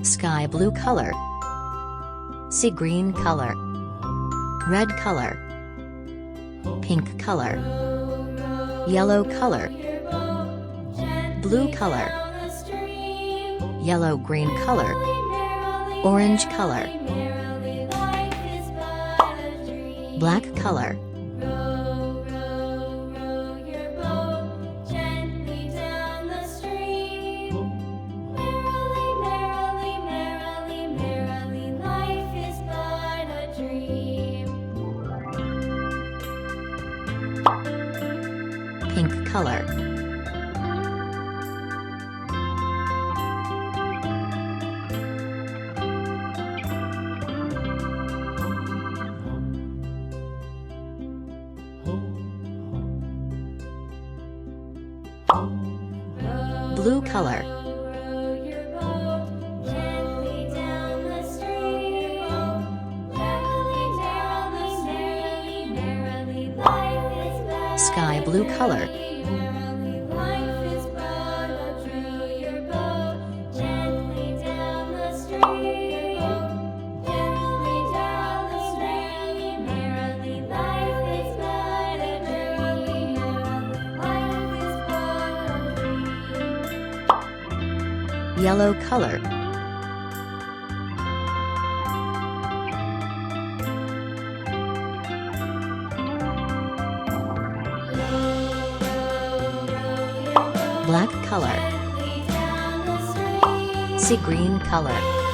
sky blue color, sea green color, red color, pink color, yellow color, blue color, yellow green color, orange color, black color, pink color, blue color, sky blue color, yellow color, black color, sea green color.